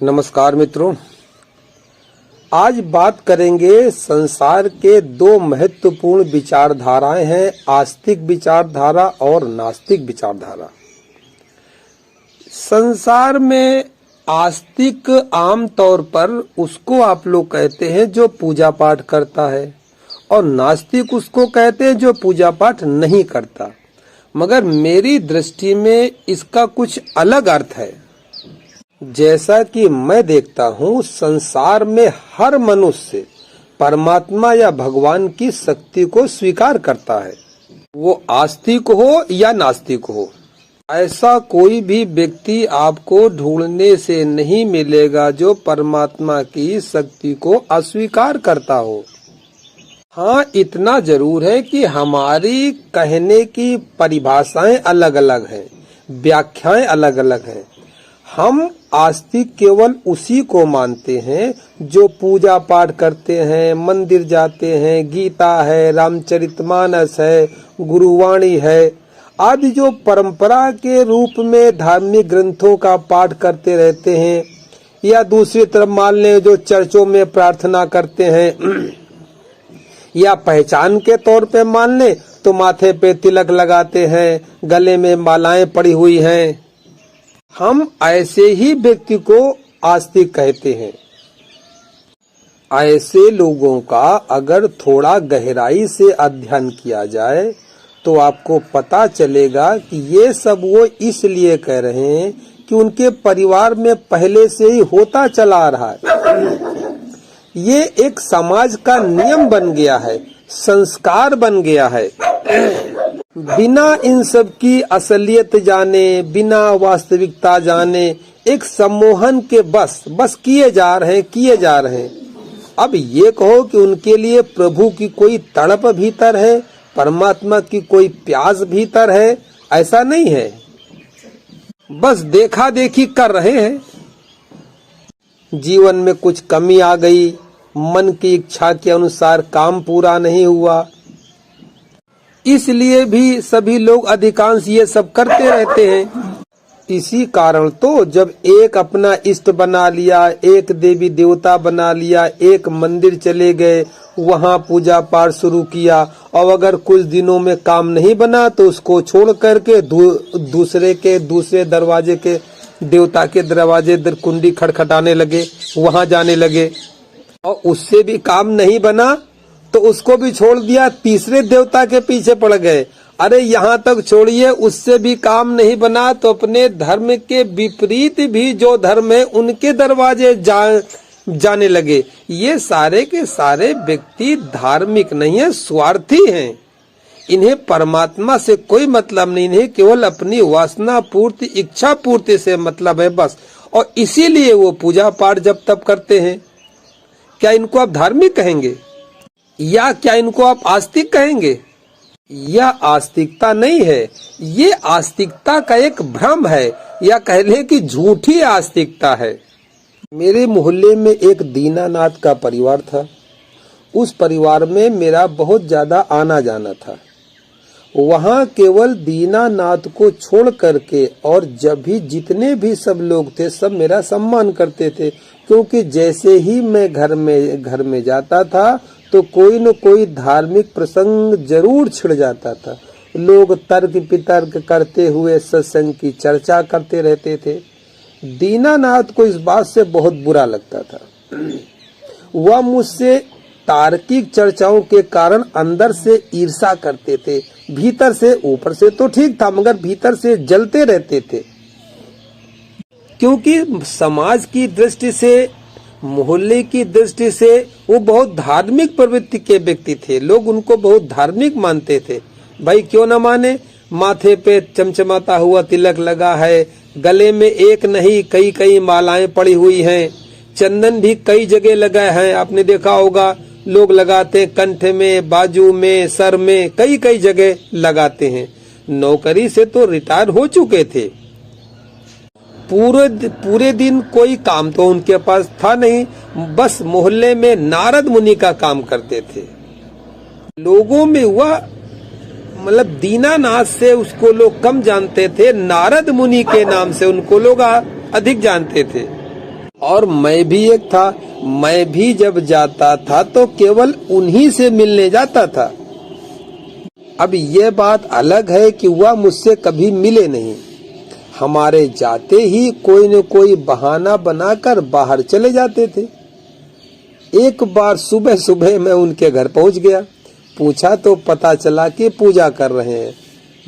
नमस्कार मित्रों, आज बात करेंगे संसार के दो महत्वपूर्ण विचारधाराएं हैं, आस्तिक विचारधारा और नास्तिक विचारधारा। संसार में आस्तिक आम तौर पर उसको आप लोग कहते हैं जो पूजा पाठ करता है और नास्तिक उसको कहते हैं जो पूजा पाठ नहीं करता। मगर मेरी दृष्टि में इसका कुछ अलग अर्थ है। जैसा कि मैं देखता हूँ, संसार में हर मनुष्य परमात्मा या भगवान की शक्ति को स्वीकार करता है, वो आस्तिक हो या नास्तिक हो। ऐसा कोई भी व्यक्ति आपको ढूंढने से नहीं मिलेगा जो परमात्मा की शक्ति को अस्वीकार करता हो। हाँ, इतना जरूर है कि हमारी कहने की परिभाषाएं अलग अलग हैं, व्याख्याएं अलग अलग हैं। हम आस्तिक केवल उसी को मानते हैं जो पूजा पाठ करते हैं, मंदिर जाते हैं, गीता है, रामचरितमानस है, गुरुवाणी है आदि जो परंपरा के रूप में धार्मिक ग्रंथों का पाठ करते रहते हैं। या दूसरी तरफ मान लें जो चर्चों में प्रार्थना करते हैं, या पहचान के तौर पे मान लें तो माथे पे तिलक लगाते हैं, गले में मालाएं पड़ी हुई हैं। हम ऐसे ही व्यक्ति को आस्तिक कहते हैं। ऐसे लोगों का अगर थोड़ा गहराई से अध्ययन किया जाए तो आपको पता चलेगा कि ये सब वो इसलिए कह रहे हैं कि उनके परिवार में पहले से ही होता चला आ रहा है। ये एक समाज का नियम बन गया है, संस्कार बन गया है। बिना इन सब की असलियत जाने, बिना वास्तविकता जाने एक सम्मोहन के बस किए जा रहे हैं। अब ये कहो कि उनके लिए प्रभु की कोई तड़प भीतर है, परमात्मा की कोई प्यास भीतर है, ऐसा नहीं है। बस देखा देखी कर रहे हैं। जीवन में कुछ कमी आ गई, मन की इच्छा के अनुसार काम पूरा नहीं हुआ, इसलिए भी सभी लोग अधिकांश ये सब करते रहते हैं। इसी कारण तो जब एक अपना इष्ट बना लिया, एक देवी देवता बना लिया, एक मंदिर चले गए, वहाँ पूजा पाठ शुरू किया और अगर कुछ दिनों में काम नहीं बना तो उसको छोड़ करके दूसरे दरवाजे के देवता के दरवाजे कुंडी खटखटाने लगे, वहाँ जाने लगे और उससे भी काम नहीं बना तो उसको भी छोड़ दिया, तीसरे देवता के पीछे पड़ गए। अरे यहाँ तक छोड़िए, उससे भी काम नहीं बना तो अपने धर्म के विपरीत भी जो धर्म है उनके दरवाजे जाने लगे। ये सारे के सारे व्यक्ति धार्मिक नहीं है, स्वार्थी हैं। इन्हें परमात्मा से कोई मतलब नहीं है, केवल अपनी वासना पूर्ति, इच्छा पूर्ति से मतलब है बस। और इसीलिए वो पूजा पाठ जब तब करते हैं। क्या इनको आप धार्मिक कहेंगे या क्या इनको आप आस्तिक कहेंगे? यह आस्तिकता नहीं है, ये आस्तिकता का एक भ्रम है, या कह लें कि झूठी आस्तिकता है। मेरे मोहल्ले में एक दीनानाथ का परिवार था। उस परिवार में मेरा बहुत ज्यादा आना जाना था। वहाँ केवल दीनानाथ को छोड़ करके और जब भी जितने भी सब लोग थे सब मेरा सम्मान करते थे, क्योंकि जैसे ही मैं घर में जाता था तो कोई न कोई धार्मिक प्रसंग जरूर छिड़ जाता था। लोग तर्क वितर्क करते हुए सत्संग की चर्चा करते रहते थे। दीनानाथ को इस बात से बहुत बुरा लगता था। वह मुझसे तार्किक चर्चाओं के कारण अंदर से ईर्ष्या करते थे। भीतर से, ऊपर से तो ठीक था मगर भीतर से जलते रहते थे, क्योंकि समाज की दृष्टि से, मोहल्ले की दृष्टि से वो बहुत धार्मिक प्रवृत्ति के व्यक्ति थे। लोग उनको बहुत धार्मिक मानते थे। भाई क्यों न माने, माथे पे चमचमाता हुआ तिलक लगा है, गले में एक नहीं कई मालाएं पड़ी हुई हैं, चंदन भी कई जगह लगा है, आपने देखा होगा लोग लगाते, कंठ में, बाजू में, सर में, कई जगह लगाते हैं। नौकरी से तो रिटायर हो चुके थे। पूरे दिन कोई काम तो उनके पास था नहीं, बस मोहल्ले में नारद मुनि का काम करते थे। लोगों में हुआ मतलब दीनानाथ से उसको लोग कम जानते थे, नारद मुनि के नाम से उनको लोग अधिक जानते थे। और मैं भी एक था। मैं भी जब जाता था तो केवल उन्हीं से मिलने जाता था। अब ये बात अलग है कि वह मुझसे कभी मिले नहीं। हमारे जाते ही कोई न कोई बहाना बनाकर बाहर चले जाते थे। एक बार सुबह सुबह मैं उनके घर पहुंच गया। पूछा तो पता चला कि पूजा कर रहे हैं।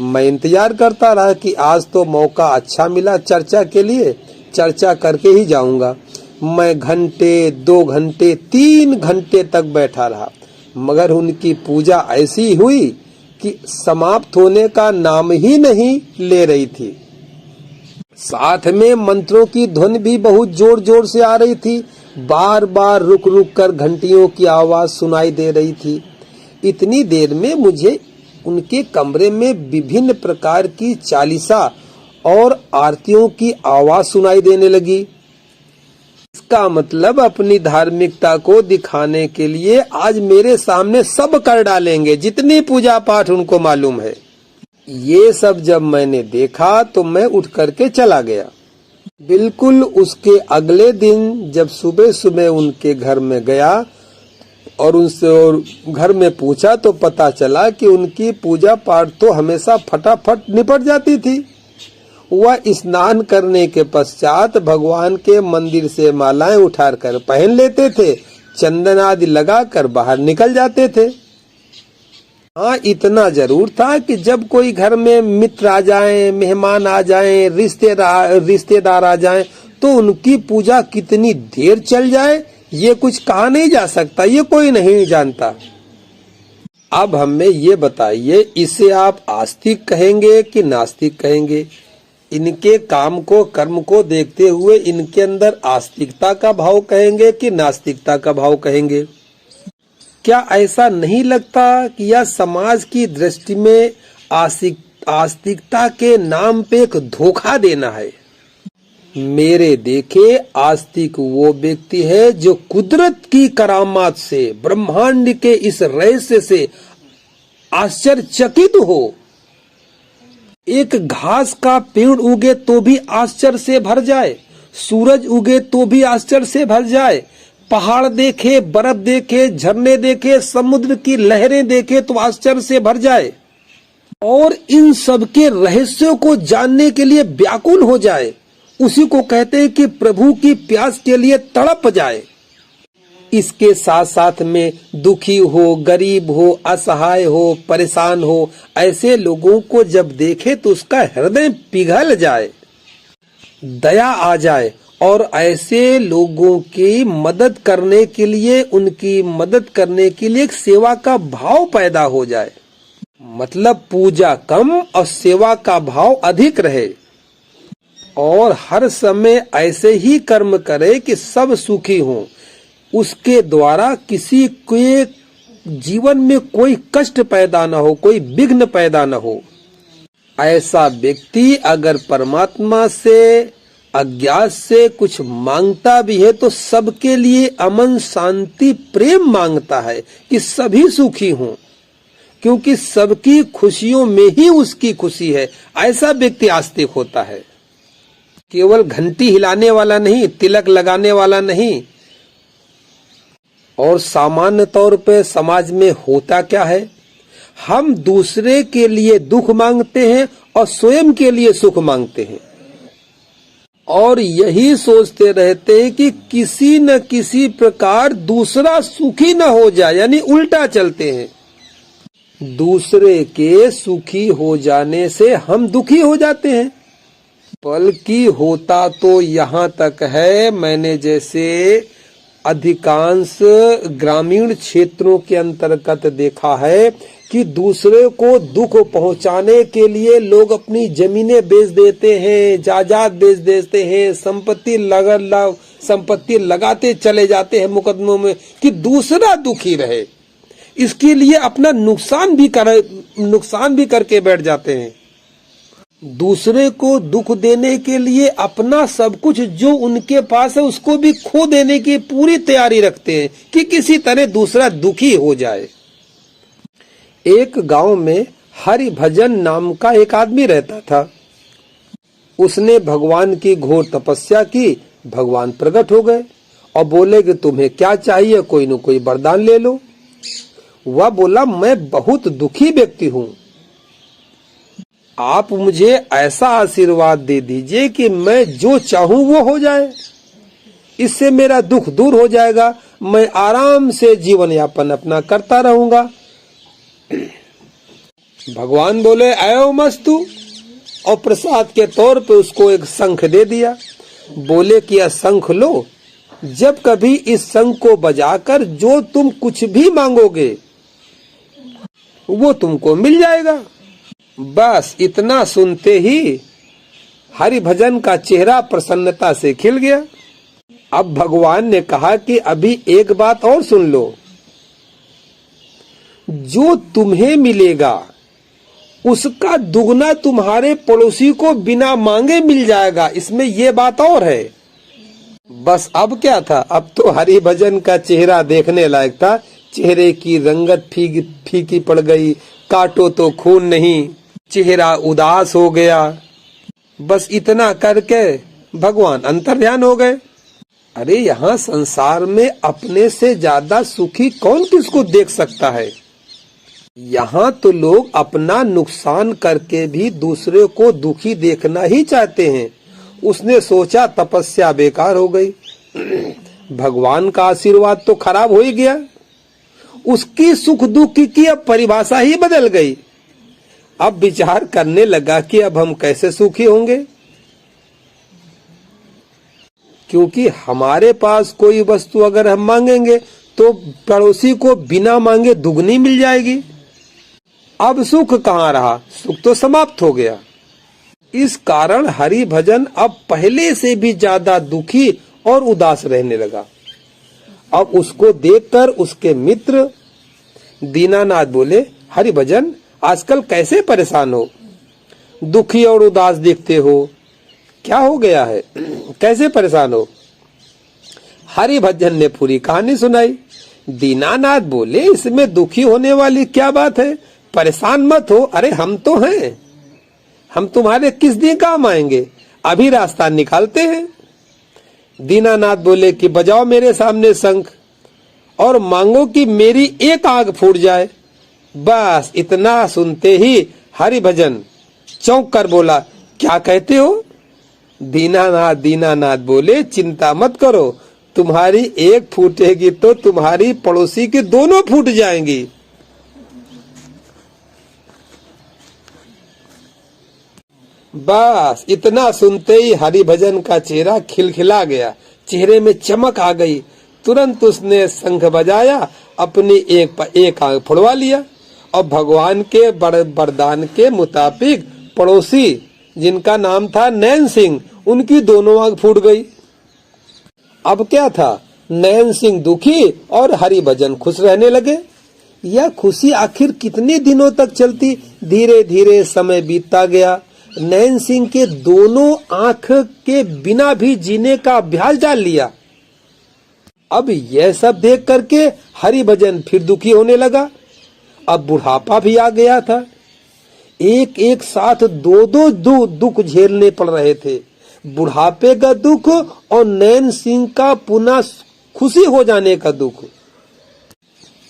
मैं इंतजार करता रहा कि आज तो मौका अच्छा मिला चर्चा के लिए, चर्चा करके ही जाऊंगा। मैं घंटे, 2 घंटे, 3 घंटे तक बैठा रहा, मगर उनकी पूजा ऐसी हुई कि समाप्त होने का नाम ही नहीं ले रही थी। साथ में मंत्रों की ध्वनि भी बहुत जोर जोर से आ रही थी। बार बार रुक रुक कर घंटियों की आवाज सुनाई दे रही थी। इतनी देर में मुझे उनके कमरे में विभिन्न प्रकार की चालीसा और आरतियों की आवाज सुनाई देने लगी। इसका मतलब अपनी धार्मिकता को दिखाने के लिए आज मेरे सामने सब कर डालेंगे, जितनी पूजा पाठ उनको मालूम है। ये सब जब मैंने देखा तो मैं उठ करके चला गया। बिल्कुल उसके अगले दिन जब सुबह सुबह उनके घर में गया और उनसे और घर में पूछा तो पता चला कि उनकी पूजा पाठ तो हमेशा फटाफट निपट जाती थी। वह स्नान करने के पश्चात भगवान के मंदिर से मालाएं उठाकर पहन लेते थे, चंदन आदि लगाकर बाहर निकल जाते थे। हाँ, इतना जरूर था कि जब कोई घर में मित्र आ जाएं, मेहमान आ जाएं, रिश्तेदार आ जाएं, तो उनकी पूजा कितनी देर चल जाए ये कुछ कहा नहीं जा सकता, ये कोई नहीं जानता। अब हमें ये बताइए, इसे आप आस्तिक कहेंगे कि नास्तिक कहेंगे? इनके काम को, कर्म को देखते हुए इनके अंदर आस्तिकता का भाव कहेंगे कि नास्तिकता का भाव कहेंगे? क्या ऐसा नहीं लगता कि यह समाज की दृष्टि में आस्तिकता के नाम पे एक धोखा देना है? मेरे देखे आस्तिक वो व्यक्ति है जो कुदरत की करामात से, ब्रह्मांड के इस रहस्य से आश्चर्यचकित हो। एक घास का पेड़ उगे तो भी आश्चर्य से भर जाए, सूरज उगे तो भी आश्चर्य से भर जाए, पहाड़ देखे, बर्फ देखे, झरने देखे, समुद्र की लहरें देखे तो आश्चर्य से भर जाए और इन सब के रहस्यों को जानने के लिए व्याकुल हो जाए। उसी को कहते हैं कि प्रभु की प्यास के लिए तड़प जाए। इसके साथ साथ में दुखी हो, गरीब हो, असहाय हो, परेशान हो, ऐसे लोगों को जब देखे तो उसका हृदय पिघल जाए, दया आ जाए और ऐसे लोगों की मदद करने के लिए, उनकी मदद करने के लिए एक सेवा का भाव पैदा हो जाए। मतलब पूजा कम और सेवा का भाव अधिक रहे और हर समय ऐसे ही कर्म करे कि सब सुखी हों, उसके द्वारा किसी के जीवन में कोई कष्ट पैदा न हो, कोई विघ्न पैदा न हो। ऐसा व्यक्ति अगर परमात्मा से अज्ञात से कुछ मांगता भी है तो सबके लिए अमन, शांति, प्रेम मांगता है कि सभी सुखी हों, क्योंकि सबकी खुशियों में ही उसकी खुशी है। ऐसा व्यक्ति आस्तिक होता है। केवल घंटी हिलाने वाला नहीं, तिलक लगाने वाला नहीं। और सामान्य तौर पे समाज में होता क्या है, हम दूसरे के लिए दुख मांगते हैं और स्वयं के लिए सुख मांगते हैं और यही सोचते रहते हैं कि किसी न किसी प्रकार दूसरा सुखी न हो जाए, यानी उल्टा चलते हैं। दूसरे के सुखी हो जाने से हम दुखी हो जाते हैं। बल्कि होता तो यहाँ तक है, मैंने जैसे अधिकांश ग्रामीण क्षेत्रों के अंतर्गत देखा है कि दूसरे को दुख पहुंचाने के लिए लोग अपनी जमीनें बेच देते हैं, जायदाद बेच देते हैं, संपत्ति लगाते चले जाते हैं मुकदमों में कि दूसरा दुखी रहे। इसके लिए अपना नुकसान भी करके बैठ जाते हैं। दूसरे को दुख देने के लिए अपना सब कुछ जो उनके पास है उसको भी खो देने की पूरी तैयारी रखते हैं कि किसी तरह दूसरा दुखी हो जाए। एक गांव में हरिभजन नाम का एक आदमी रहता था। उसने भगवान की घोर तपस्या की, भगवान प्रकट हो गए और बोले कि तुम्हें क्या चाहिए, कोई न कोई वरदान ले लो। वह बोला, मैं बहुत दुखी व्यक्ति हूं, आप मुझे ऐसा आशीर्वाद दे दीजिए कि मैं जो चाहूं वो हो जाए, इससे मेरा दुख दूर हो जाएगा, मैं आराम से जीवन यापन अपना करता रहूंगा। भगवान बोले, आयो मस्तु, और प्रसाद के तौर पे उसको एक शंख दे दिया। बोले कि यह शंख लो, जब कभी इस शंख को बजाकर जो तुम कुछ भी मांगोगे वो तुमको मिल जाएगा। बस इतना सुनते ही हरिभजन का चेहरा प्रसन्नता से खिल गया। अब भगवान ने कहा कि अभी एक बात और सुन लो, जो तुम्हें मिलेगा उसका दुगना तुम्हारे पड़ोसी को बिना मांगे मिल जाएगा, इसमें ये बात और है। बस अब क्या था, अब तो हरिभजन का चेहरा देखने लायक था। चेहरे की रंगत फीकी पड़ गई, काटो तो खून नहीं, चेहरा उदास हो गया। बस इतना करके भगवान अंतर्ध्यान हो गए। अरे यहाँ संसार में अपने से ज्यादा सुखी कौन किसको देख सकता है। यहाँ तो लोग अपना नुकसान करके भी दूसरे को दुखी देखना ही चाहते हैं। उसने सोचा तपस्या बेकार हो गई, भगवान का आशीर्वाद तो खराब हो ही गया। उसकी सुख दुख की अब परिभाषा ही बदल गई। अब विचार करने लगा कि अब हम कैसे सुखी होंगे, क्योंकि हमारे पास कोई वस्तु अगर हम मांगेंगे तो पड़ोसी को बिना मांगे दुगनी मिल जाएगी। अब सुख कहाँ रहा, सुख तो समाप्त हो गया। इस कारण हरि भजन अब पहले से भी ज्यादा दुखी और उदास रहने लगा। अब उसको देखकर उसके मित्र दीनानाथ बोले, हरि भजन आजकल कैसे परेशान हो, दुखी और उदास दिखते हो, क्या हो गया है, कैसे परेशान हो। हरि भजन ने पूरी कहानी सुनाई। दीनानाथ बोले, इसमें दुखी होने वाली क्या बात है, परेशान मत हो, अरे हम तो हैं, हम तुम्हारे किस दिन काम आएंगे, अभी रास्ता निकालते हैं। दीनानाथ बोले कि बजाओ मेरे सामने शंख और मांगो कि मेरी एक आंख फूट जाए। बस इतना सुनते ही हरि भजन चौंक कर बोला, क्या कहते हो। दीनानाथ बोले, चिंता मत करो, तुम्हारी एक फूटेगी तो तुम्हारी पड़ोसी की दोनों फूट जाएंगी। बस इतना सुनते ही हरिभजन का चेहरा खिलखिला गया, चेहरे में चमक आ गई। तुरंत उसने शंख बजाया, अपनी एक आंख फुड़वा लिया और भगवान के वरदान के मुताबिक पड़ोसी जिनका नाम था नैन सिंह, उनकी दोनों आंख फूट गई। अब क्या था, नैन सिंह दुखी और हरिभजन खुश रहने लगे। यह खुशी आखिर कितने दिनों तक चलती। धीरे धीरे समय बीतता गया। नैन सिंह के दोनों आंख के बिना भी जीने का अभ्यास डाल लिया। अब यह सब देख करके हरिभजन फिर दुखी होने लगा। अब बुढ़ापा भी आ गया था। एक एक साथ दो दुख झेलने पड़ रहे थे, बुढ़ापे का दुख और नैन सिंह का पुनः खुशी हो जाने का दुख।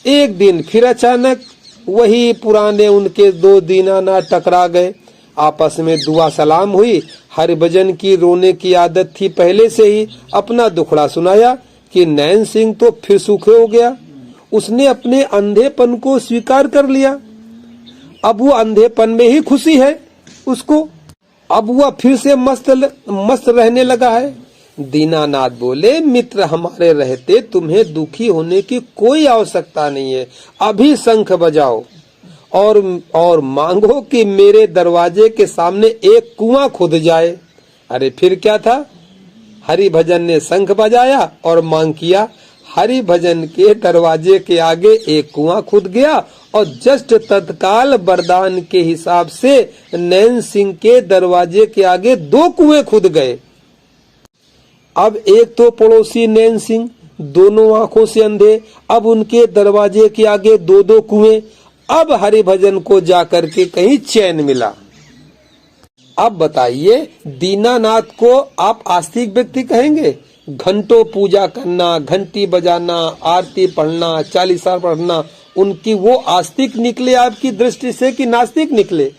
एक दिन फिर अचानक वही पुराने उनके दो दीनानाथ टकरा गए। आपस में दुआ सलाम हुई। हरिभजन की रोने की आदत थी पहले से ही। अपना दुखड़ा सुनाया कि नैन सिंह तो फिर सूखे हो गया। उसने अपने अंधेपन को स्वीकार कर लिया। अब वो अंधेपन में ही खुशी है उसको। अब वह फिर से मस्त रहने लगा है। दीनानाथ बोले, मित्र हमारे रहते तुम्हें दुखी होने की कोई आवश्यकता नहीं है। अभी शंख बजाओ और मांगो कि मेरे दरवाजे के सामने एक कुआं खुद जाए। अरे फिर क्या था, हरिभजन ने शंख बजाया और मांग किया। हरिभजन के दरवाजे के आगे एक कुआं खुद गया और जस्ट तत्काल वरदान के हिसाब से नैन सिंह के दरवाजे के आगे दो कुएं खुद गए। अब एक तो पड़ोसी नैन सिंह दोनों आंखों से अंधे, अब उनके दरवाजे के आगे दो कुएं। अब हरिभजन को जाकर के कहीं चैन मिला। अब बताइए, दीनानाथ को आप आस्तिक व्यक्ति कहेंगे घंटों पूजा करना, घंटी बजाना, आरती पढ़ना, चालीसा पढ़ना, उनकी वो आस्तिक निकले आपकी दृष्टि से कि नास्तिक निकले?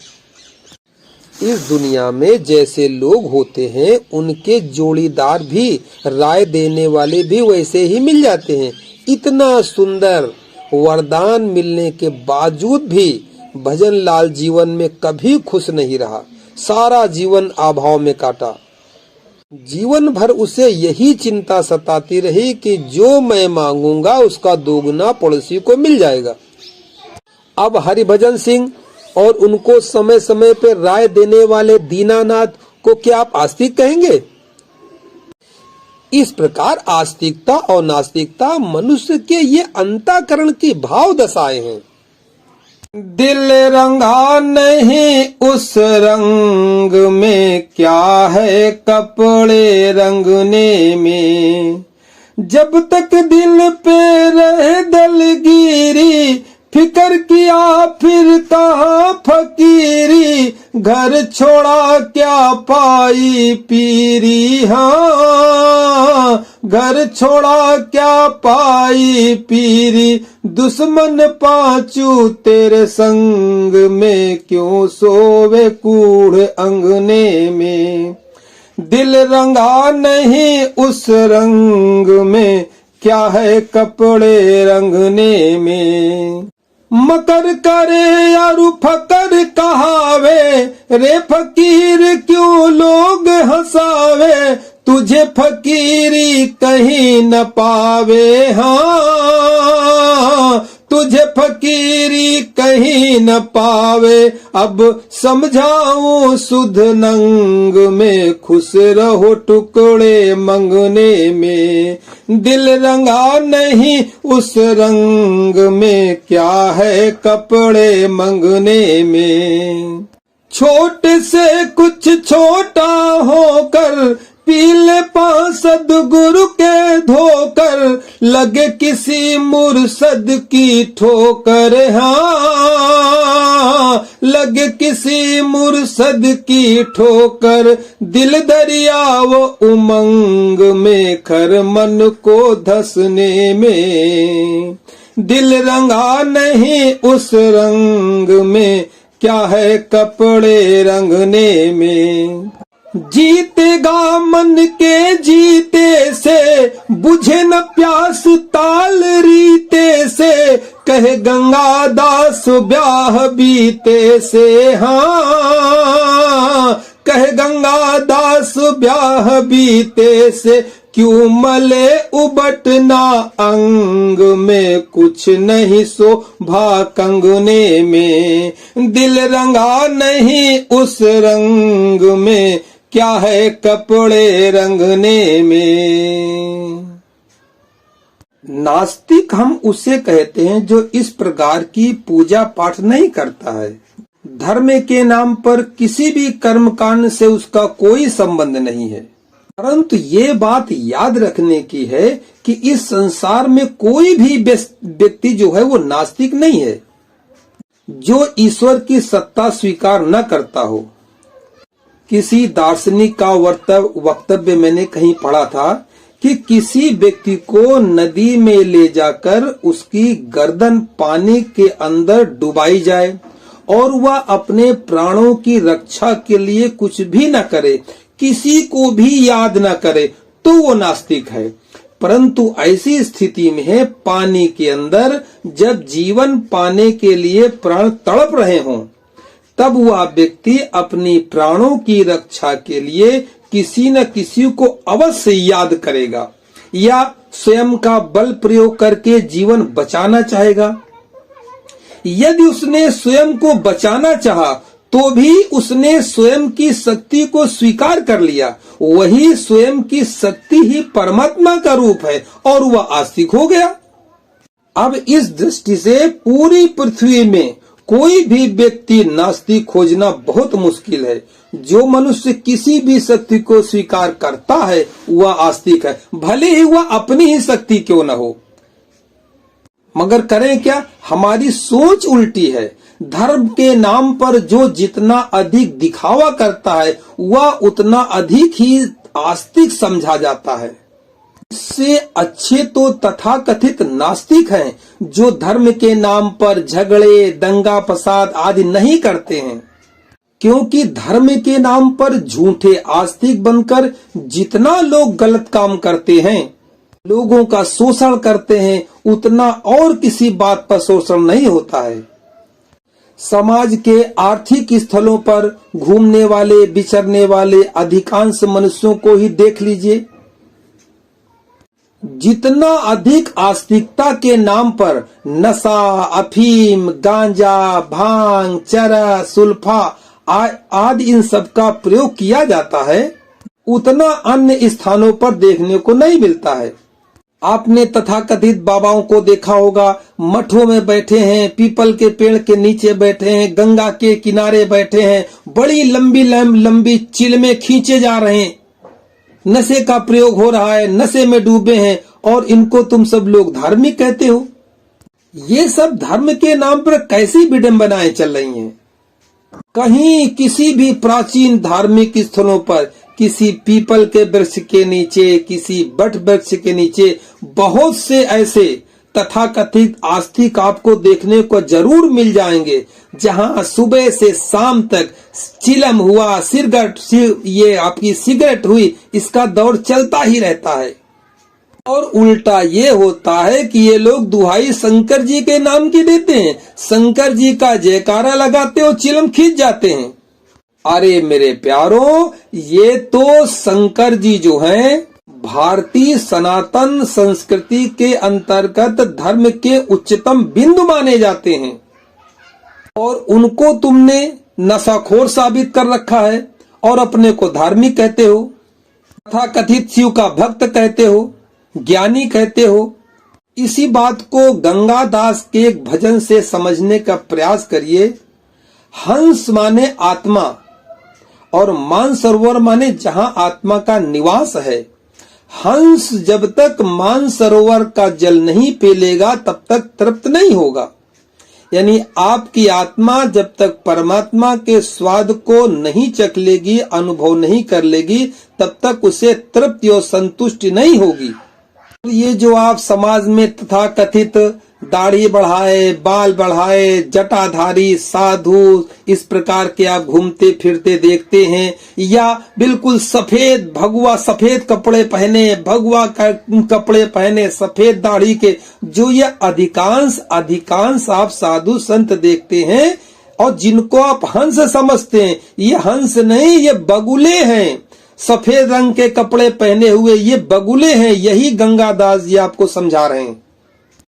इस दुनिया में जैसे लोग होते हैं उनके जोड़ीदार भी, राय देने वाले भी वैसे ही मिल जाते हैं। इतना सुंदर वरदान मिलने के बावजूद भी भजन लाल जीवन में कभी खुश नहीं रहा, सारा जीवन अभाव में काटा। जीवन भर उसे यही चिंता सताती रही कि जो मैं मांगूंगा उसका दोगुना पड़ोसी को मिल जाएगा। अब हरिभजन सिंह और उनको समय समय पर राय देने वाले दीनानाथ को क्या आप आस्तिक कहेंगे? इस प्रकार आस्तिकता और नास्तिकता मनुष्य के ये अंतःकरण की भाव दशाएं हैं। दिल रंगा नहीं उस रंग में, क्या है कपड़े रंगने में। जब तक दिल पे रहे दलगिरी, फिकर किया फिर कहाँ फकीरी। घर छोड़ा क्या पाई पीरी, हाँ घर छोड़ा क्या पाई पीरी। दुश्मन पांचू तेरे संग में, क्यों सोवे कूढ़ अंगने में। दिल रंगा नहीं उस रंग में, क्या है कपड़े रंगने में। मकर करे यार फकर कहावे, रे फकीर क्यों लोग हंसावे। तुझे फकीरी कहीं न पावे, हाँ तुझे फकीरी कहीं न पावे। अब समझाऊं सुध नंग में, खुश रहो टुकड़े मंगने में। दिल रंगा नहीं उस रंग में, क्या है कपड़े मंगने में। छोटे से कुछ छोटा होकर, पीले पांसद गुरु के धोकर। लगे किसी मुर्शद की ठोकर, हाँ लगे किसी मुर्शद की ठोकर। दिल दरिया वो उमंग में, खर मन को धसने में। दिल रंगा नहीं उस रंग में, क्या है कपड़े रंगने में। जीतेगा मन के जीते से, बुझे न प्यास ताल रीते से। कहे गंगा दास ब्याह बीते से, हाँ कहे गंगा दास ब्याह बीते से। क्यों मले उबटना अंग में, कुछ नहीं शोभा कंगने में। दिल रंगा नहीं उस रंग में, क्या है कपड़े रंगने में। नास्तिक हम उसे कहते हैं जो इस प्रकार की पूजा पाठ नहीं करता है। धर्म के नाम पर किसी भी कर्मकांड से उसका कोई संबंध नहीं है। परंतु ये बात याद रखने की है कि इस संसार में कोई भी व्यक्ति जो है वो नास्तिक नहीं है जो ईश्वर की सत्ता स्वीकार न करता हो। किसी दार्शनिक का वक्तव्य मैंने कहीं पढ़ा था कि किसी व्यक्ति को नदी में ले जाकर उसकी गर्दन पानी के अंदर डुबाई जाए और वह अपने प्राणों की रक्षा के लिए कुछ भी न करे, किसी को भी याद न करे, तो वो नास्तिक है। परंतु ऐसी स्थिति में है पानी के अंदर जब जीवन पाने के लिए प्राण तड़प रहे हों, तब वह व्यक्ति अपनी प्राणों की रक्षा के लिए किसी न किसी को अवश्य याद करेगा या स्वयं का बल प्रयोग करके जीवन बचाना चाहेगा। यदि उसने स्वयं को बचाना चाहा तो भी उसने स्वयं की शक्ति को स्वीकार कर लिया। वही स्वयं की शक्ति ही परमात्मा का रूप है और वह आस्तिक हो गया। अब इस दृष्टि से पूरी पृथ्वी में कोई भी व्यक्ति नास्तिक खोजना बहुत मुश्किल है। जो मनुष्य किसी भी शक्ति को स्वीकार करता है वह आस्तिक है, भले ही वह अपनी ही शक्ति क्यों न हो। मगर करें क्या, हमारी सोच उल्टी है। धर्म के नाम पर जो जितना अधिक दिखावा करता है वह उतना अधिक ही आस्तिक समझा जाता है। इससे अच्छे तो तथाकथित नास्तिक हैं, जो धर्म के नाम पर झगड़े, दंगा फसाद आदि नहीं करते हैं। क्योंकि धर्म के नाम पर झूठे आस्तिक बनकर जितना लोग गलत काम करते हैं, लोगों का शोषण करते हैं, उतना और किसी बात पर शोषण नहीं होता है। समाज के आर्थिक स्थलों पर घूमने वाले, विचरने वाले अधिकांश मनुष्यों को ही देख लीजिए। जितना अधिक आस्तिकता के नाम पर नशा, अफीम, गांजा, भांग, चरस, सुल्फा आदि इन सब का प्रयोग किया जाता है, उतना अन्य स्थानों पर देखने को नहीं मिलता है। आपने तथाकथित बाबाओं को देखा होगा, मठों में बैठे हैं, पीपल के पेड़ के नीचे बैठे हैं, गंगा के किनारे बैठे हैं, बड़ी लंबी लंबी चिलमें खींचे जा रहे हैं, नशे का प्रयोग हो रहा है, नशे में डूबे हैं, और इनको तुम सब लोग धार्मिक कहते हो। ये सब धर्म के नाम पर कैसी विडंबनाएं चल रही हैं। कहीं किसी भी प्राचीन धार्मिक स्थलों पर किसी पीपल के वृक्ष के नीचे, किसी बट वृक्ष के नीचे बहुत से ऐसे तथाकथित आस्तिक आपको देखने को जरूर मिल जाएंगे, जहां सुबह से शाम तक चिलम हुआ, ये आपकी सिगरेट हुई, इसका दौर चलता ही रहता है। और उल्टा ये होता है कि ये लोग दुहाई शंकर जी के नाम की देते हैं, शंकर जी का जयकारा लगाते हो, चिलम खींच जाते हैं। अरे मेरे प्यारों, ये तो शंकर जी जो हैं, भारतीय सनातन संस्कृति के अंतर्गत धर्म के उच्चतम बिंदु माने जाते हैं, और उनको तुमने नशाखोर साबित कर रखा है और अपने को धार्मिक कहते हो, तथाकथित शिव का भक्त कहते हो, ज्ञानी कहते हो। इसी बात को गंगादास के एक भजन से समझने का प्रयास करिए। हंस माने आत्मा और मानसरोवर माने जहां आत्मा का निवास है। हंस जब तक मानसरोवर का जल नहीं पी लेगा तब तक तृप्त नहीं होगा। यानी आपकी आत्मा जब तक परमात्मा के स्वाद को नहीं चख लेगी, अनुभव नहीं कर लेगी, तब तक उसे तृप्ति और संतुष्टि नहीं होगी। ये जो आप समाज में तथाकथित दाढ़ी बढ़ाए, बाल बढ़ाए, जटाधारी साधु इस प्रकार के आप घूमते फिरते देखते हैं, या बिल्कुल सफेद भगवा, सफेद कपड़े पहने, भगवा कपड़े पहने, सफेद दाढ़ी के, जो ये अधिकांश आप साधु संत देखते हैं और जिनको आप हंस समझते हैं, ये हंस नहीं, ये बगुले हैं। सफेद रंग के कपड़े पहने हुए ये बगुले हैं। यही गंगादास जी आपको समझा रहे हैं।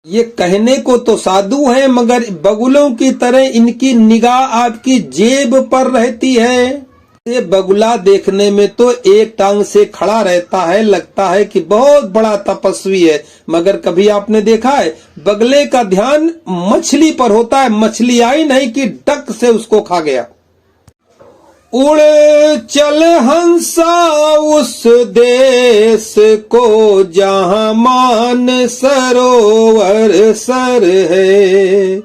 ये कहने को तो साधु हैं, मगर बगुलों की तरह इनकी निगाह आपकी जेब पर रहती है। ये बगुला देखने में तो एक टांग से खड़ा रहता है, लगता है कि बहुत बड़ा तपस्वी है, मगर कभी आपने देखा है बगले का ध्यान मछली पर होता है। मछली आई नहीं कि डक से उसको खा गया। उड़ चल हंसा उस देश को जहां मान सरोवर सर है।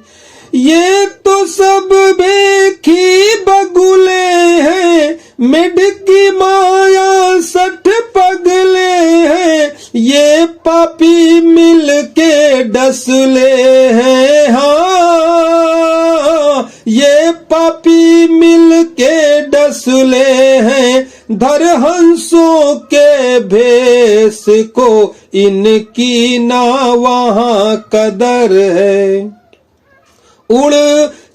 ये तो सब बेखी बगुले हैं, मिड की माया 60 पगले हैं। ये पापी मिल के डसले हैं, हाँ ये पापी मिल के डसले हैं। धर हंसों के भेष को इनकी ना वहां कदर है। उड़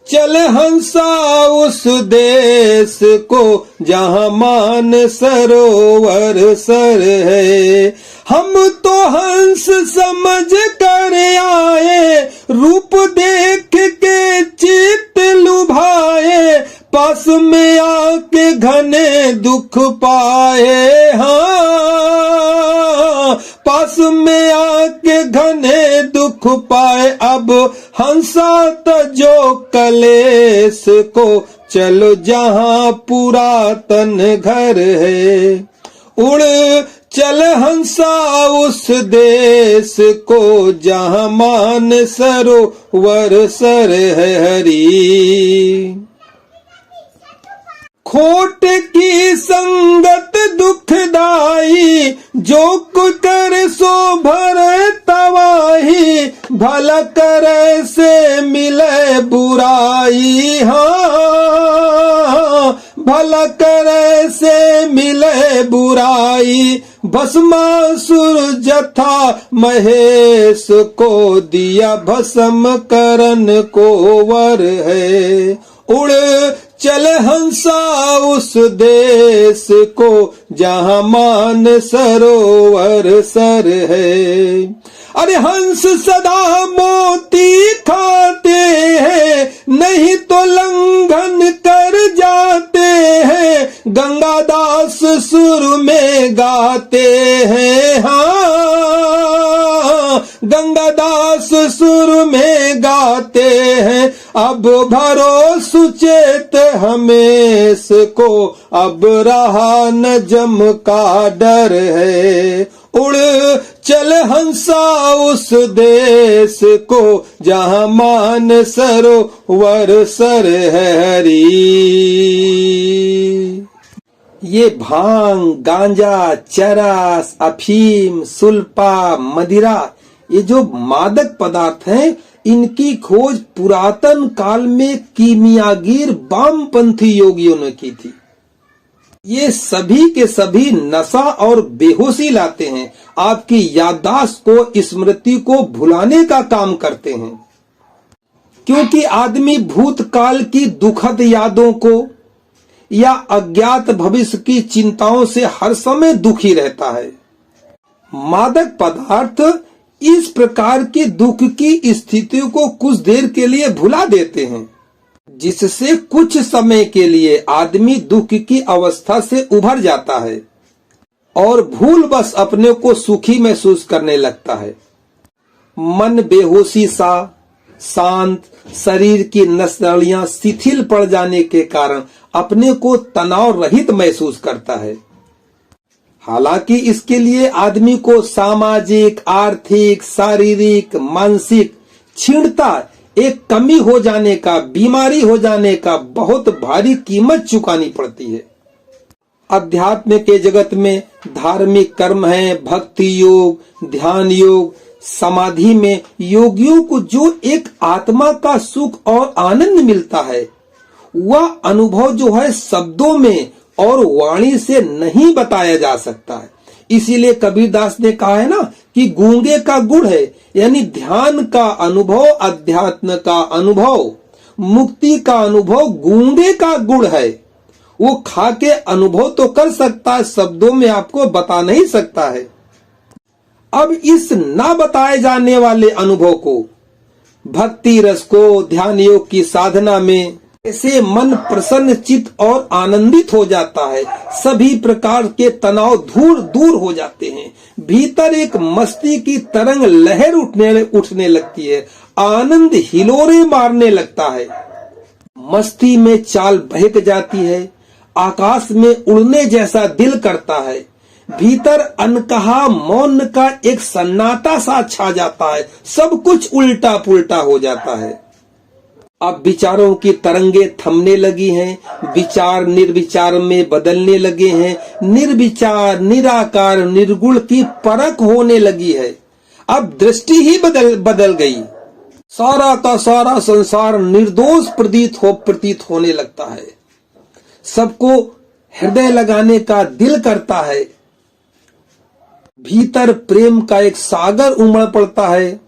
चल हंसा उस देश को जहां मान सरोवर सर है। हम तो हंस समझ कर आए, रूप देख के चित्त लुभाए, पास में आके घने दुख पाए। हाँ पास में आके घने दुख पाए। अब हंसा तजो कलेस को, चलो जहां पुरातन घर है। उड़ चल हंसा उस देश को जहां मान सरोवर सर है हरी। खोट की संगत दुखदाई, जो कुछ करे सो भरे तवाही, भला करे से मिले बुराई। हाँ, भला करे से मिले बुराई। भस्मासुर जथा महेश को दिया भस्म करन को वर है। उड़ चल हंसा उस देश को, जहां मान सरोवर सर है। अरे हंस सदा मोती खाते हैं, नहीं तो लंघन कर जाते हैं। गंगादास सुर में गाते हैं। हाँ, गंगादास सुर में गाते हैं। अब भरो सुचेत हमेश को, अब रहा न जम का डर है। उड़ चल हंसा उस देश को, जहां मान सरोवर सर है हरी। ये भांग, गांजा, चरस, अफीम, सुल्पा, मदिरा, ये जो मादक पदार्थ हैं, इनकी खोज पुरातन काल में कीमियागीर वामपंथी योगियों ने की थी। ये सभी के सभी नशा और बेहोशी लाते हैं, आपकी याददाश्त को, स्मृति को भुलाने का काम करते हैं। क्योंकि आदमी भूतकाल की दुखद यादों को या अज्ञात भविष्य की चिंताओं से हर समय दुखी रहता है। मादक पदार्थ इस प्रकार के दुख की स्थितियों को कुछ देर के लिए भुला देते हैं, जिससे कुछ समय के लिए आदमी दुख की अवस्था से उभर जाता है और भूल बस अपने को सुखी महसूस करने लगता है। मन बेहोशी सा, शांत, शरीर की नसनालियां शिथिल पड़ जाने के कारण अपने को तनाव रहित महसूस करता है। हालांकि इसके लिए आदमी को सामाजिक, आर्थिक, शारीरिक, मानसिक क्षीणता, एक कमी हो जाने का, बीमारी हो जाने का बहुत भारी कीमत चुकानी पड़ती है। अध्यात्म के जगत में धार्मिक कर्म है, भक्ति योग, ध्यान योग, समाधि में योगियों को जो एक आत्मा का सुख और आनंद मिलता है, वह अनुभव जो है शब्दों में और वाणी से नहीं बताया जा सकता है। इसीलिए कबीरदास ने कहा है ना कि गूंगे का गुड़ है, यानी ध्यान का अनुभव, अध्यात्म का अनुभव, मुक्ति का अनुभव गूंगे का गुड़ है। वो खा के अनुभव तो कर सकता है, शब्दों में आपको बता नहीं सकता है। अब इस ना बताए जाने वाले अनुभव को, भक्ति रस को, ध्यान योग की साधना में ऐसे मन प्रसन्न चित और आनंदित हो जाता है। सभी प्रकार के तनाव दूर हो जाते हैं। भीतर एक मस्ती की तरंग लहर उठने लगती है। आनंद हिलोरे मारने लगता है। मस्ती में चाल बहक जाती है। आकाश में उड़ने जैसा दिल करता है। भीतर अनकहा मौन का एक सन्नाटा सा छा जाता है। सब कुछ उल्टा पुल्टा हो जाता है। अब विचारों की तरंगे थमने लगी हैं। विचार निर्विचार में बदलने लगे हैं। निर्विचार, निराकार, निर्गुण की परख होने लगी है। अब दृष्टि ही बदल गई। सारा का सारा संसार निर्दोष प्रतीत होने लगता है। सबको हृदय लगाने का दिल करता है। भीतर प्रेम का एक सागर उमड़ पड़ता है।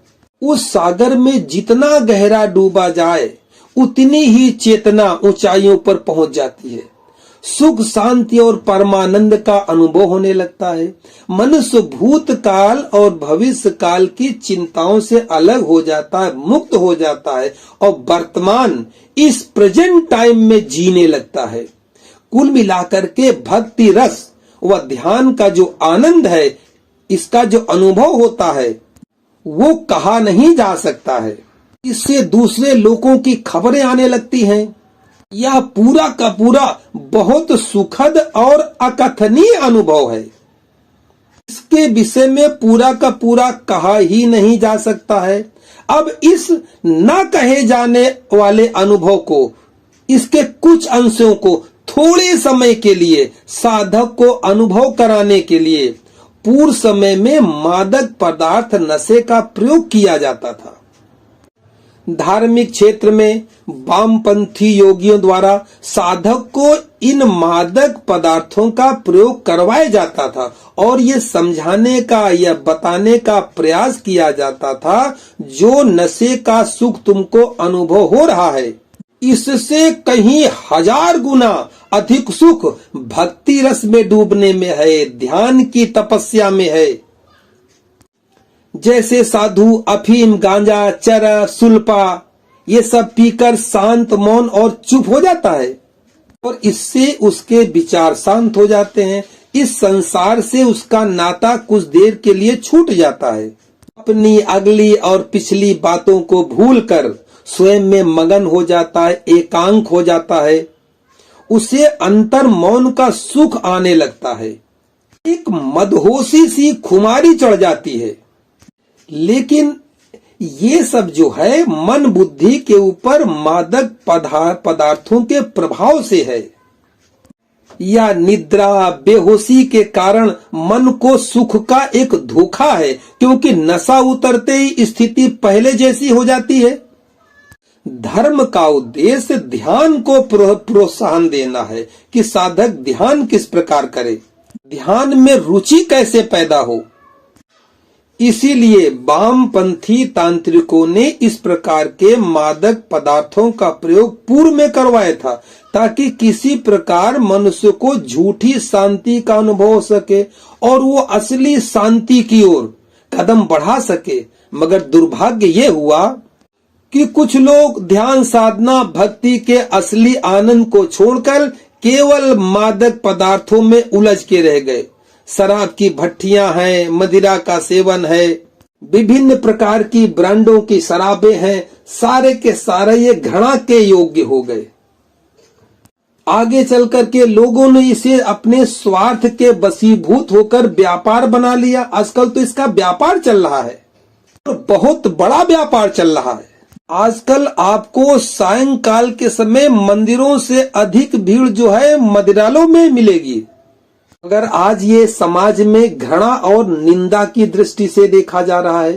उस सागर में जितना गहरा डूबा जाए उतनी ही चेतना ऊंचाइयों पर पहुंच जाती है। सुख, शांति और परमानंद का अनुभव होने लगता है। मनुष्य भूतकाल और भविष्य काल की चिंताओं से अलग हो जाता है, मुक्त हो जाता है और वर्तमान इस प्रेजेंट टाइम में जीने लगता है। कुल मिलाकर के भक्ति रस व ध्यान का जो आनंद है, इसका जो अनुभव होता है, वो कहा नहीं जा सकता है। इससे दूसरे लोगों की खबरें आने लगती हैं। यह पूरा का पूरा बहुत सुखद और अकथनीय अनुभव है। इसके विषय में पूरा का पूरा कहा ही नहीं जा सकता है। अब इस न कहे जाने वाले अनुभव को, इसके कुछ अंशों को थोड़े समय के लिए साधक को अनुभव कराने के लिए पूर्व समय में मादक पदार्थ नशे का प्रयोग किया जाता था। धार्मिक क्षेत्र में वामपंथी योगियों द्वारा साधक को इन मादक पदार्थों का प्रयोग करवाया जाता था और ये समझाने का या बताने का प्रयास किया जाता था जो नशे का सुख तुमको अनुभव हो रहा है इससे कहीं 1000 गुना अधिक सुख भक्ति रस में डूबने में है, ध्यान की तपस्या में है। जैसे साधु अफीम, गांजा, चरस, सुल्पा ये सब पीकर शांत, मौन और चुप हो जाता है और इससे उसके विचार शांत हो जाते हैं। इस संसार से उसका नाता कुछ देर के लिए छूट जाता है। अपनी अगली और पिछली बातों को भूलकर स्वयं में मगन हो जाता है, एकांक हो जाता है। उसे अंतर मौन का सुख आने लगता है। एक मदहोशी सी खुमारी चढ़ जाती है। लेकिन ये सब जो है मन बुद्धि के ऊपर मादक पदार्थों के प्रभाव से है या निद्रा बेहोशी के कारण मन को सुख का एक धोखा है, क्योंकि नशा उतरते ही स्थिति पहले जैसी हो जाती है। धर्म का उद्देश्य ध्यान को प्रोत्साहन देना है कि साधक ध्यान किस प्रकार करे, ध्यान में रुचि कैसे पैदा हो। इसीलिए वामपंथी तांत्रिकों ने इस प्रकार के मादक पदार्थों का प्रयोग पूर्व में करवाया था ताकि किसी प्रकार मनुष्य को झूठी शांति का अनुभव हो सके और वो असली शांति की ओर कदम बढ़ा सके। मगर दुर्भाग्य ये हुआ कि कुछ लोग ध्यान साधना भक्ति के असली आनंद को छोड़कर केवल मादक पदार्थों में उलझ के रह गए। शराब की भट्टियां हैं, मदिरा का सेवन है, विभिन्न प्रकार की ब्रांडों की शराबें हैं, सारे के सारे ये घृणा के योग्य हो गए। आगे चल करके लोगों ने इसे अपने स्वार्थ के वशीभूत होकर व्यापार बना लिया। आजकल तो इसका व्यापार चल रहा है और बहुत बड़ा व्यापार चल रहा है। आजकल आपको सायंकाल के समय मंदिरों से अधिक भीड़ जो है मदिरालों में मिलेगी। अगर आज ये समाज में घृणा और निंदा की दृष्टि से देखा जा रहा है,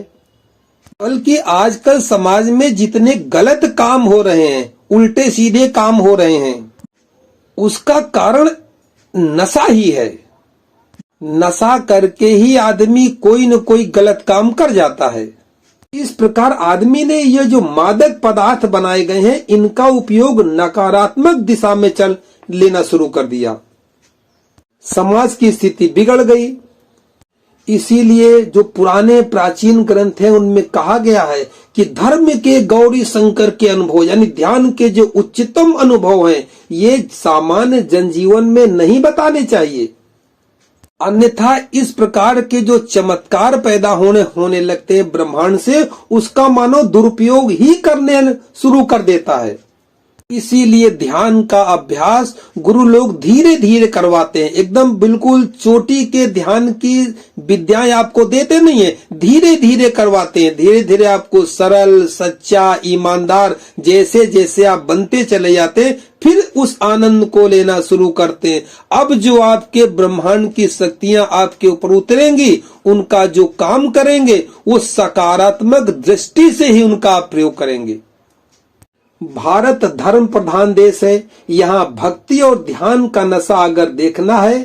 बल्कि आजकल समाज में जितने गलत काम हो रहे हैं, उल्टे सीधे काम हो रहे हैं, उसका कारण नशा ही है। नशा करके ही आदमी कोई न कोई गलत काम कर जाता है। इस प्रकार आदमी ने ये जो मादक पदार्थ बनाए गए हैं, इनका उपयोग नकारात्मक दिशा में चल लेना शुरू कर दिया। समाज की स्थिति बिगड़ गई। इसीलिए जो पुराने प्राचीन ग्रंथ हैं उनमें कहा गया है कि धर्म के गौरी शंकर के अनुभव यानी ध्यान के जो उच्चतम अनुभव हैं, ये सामान्य जनजीवन में नहीं बताने चाहिए। अन्यथा इस प्रकार के जो चमत्कार पैदा होने लगते हैं ब्रह्मांड से, उसका मानव दुरुपयोग ही करने शुरू कर देता है। इसीलिए ध्यान का अभ्यास गुरु लोग धीरे धीरे करवाते हैं। एकदम बिल्कुल चोटी के ध्यान की विद्याएं आपको देते नहीं है, धीरे धीरे करवाते हैं। धीरे धीरे आपको सरल, सच्चा, ईमानदार जैसे जैसे आप बनते चले जाते हैं, फिर उस आनंद को लेना शुरू करते हैं। अब जो आपके ब्रह्मांड की शक्तियां आपके ऊपर उतरेंगी, उनका जो काम करेंगे वो सकारात्मक दृष्टि से ही उनका आप प्रयोग करेंगे। भारत धर्म प्रधान देश है। यहाँ भक्ति और ध्यान का नशा अगर देखना है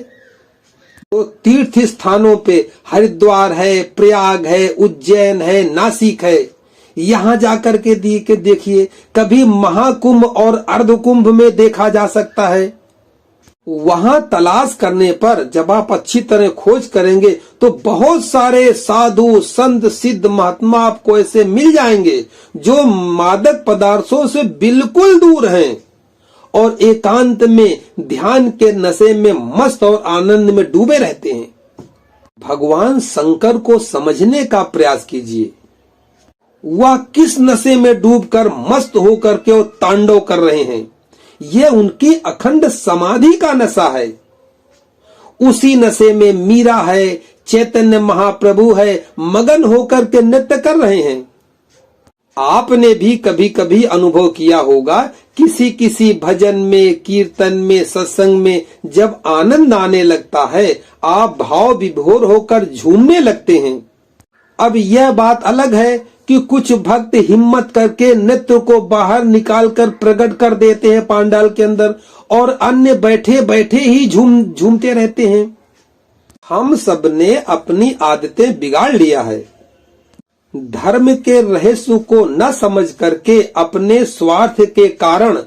तो तीर्थ स्थानों पे हरिद्वार है, प्रयाग है, उज्जैन है, नासिक है। यहाँ जाकर के देखिए, कभी महाकुंभ और अर्धकुंभ में देखा जा सकता है। वहां तलाश करने पर जब आप अच्छी तरह खोज करेंगे तो बहुत सारे साधु, संत, सिद्ध, महात्मा आपको ऐसे मिल जाएंगे जो मादक पदार्थों से बिल्कुल दूर हैं और एकांत में ध्यान के नशे में मस्त और आनंद में डूबे रहते हैं। भगवान शंकर को समझने का प्रयास कीजिए। वह किस नशे में डूबकर मस्त होकर के वो तांडव कर रहे हैं। ये उनकी अखंड समाधि का नशा है। उसी नशे में मीरा है, चैतन्य महाप्रभु है, मगन होकर के नृत्य कर रहे हैं। आपने भी कभी कभी अनुभव किया होगा, किसी किसी भजन में, कीर्तन में, सत्संग में जब आनंद आने लगता है, आप भाव विभोर होकर झूमने लगते हैं। अब यह बात अलग है कि कुछ भक्त हिम्मत करके नृत्य को बाहर निकालकर प्रकट कर देते हैं पांडाल के अंदर, और अन्य बैठे बैठे ही झूमते रहते हैं। हम सब ने अपनी आदतें बिगाड़ लिया है। धर्म के रहस्य को न समझ करके अपने स्वार्थ के कारण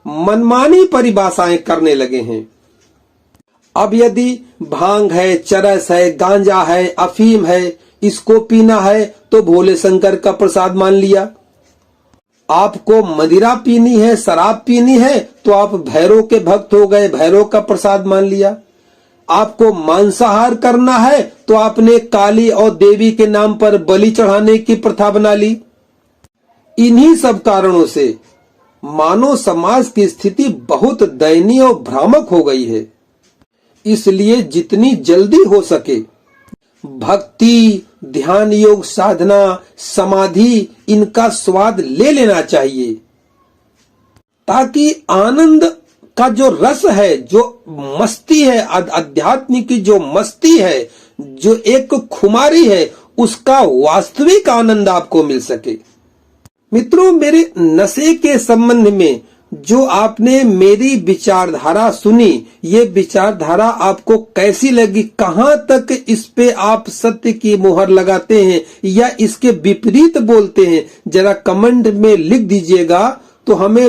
मनमानी परिभाषाएं करने लगे हैं। अब यदि भांग है, चरस है, गांजा है, अफीम है, इसको पीना है तो भोले शंकर का प्रसाद मान लिया। आपको मदिरा पीनी है, शराब पीनी है तो आप भैरव के भक्त हो गए, भैरव का प्रसाद मान लिया। आपको मांसाहार करना है तो आपने काली और देवी के नाम पर बलि चढ़ाने की प्रथा बना ली। इन्हीं सब कारणों से मानव समाज की स्थिति बहुत दयनीय और भ्रामक हो गई है। इसलिए जितनी जल्दी हो सके भक्ति, ध्यान, योग, साधना, समाधि, इनका स्वाद ले लेना चाहिए, ताकि आनंद का जो रस है, जो मस्ती है, अध्यात्म की जो मस्ती है, जो एक खुमारी है, उसका वास्तविक आनंद आपको मिल सके। मित्रों, मेरे नशे के संबंध में जो आपने मेरी विचारधारा सुनी, ये विचारधारा आपको कैसी लगी? कहां तक इस पे आप सत्य की मुहर लगाते हैं या इसके विपरीत बोलते हैं? जरा कमेंट में लिख दीजिएगा तो हमें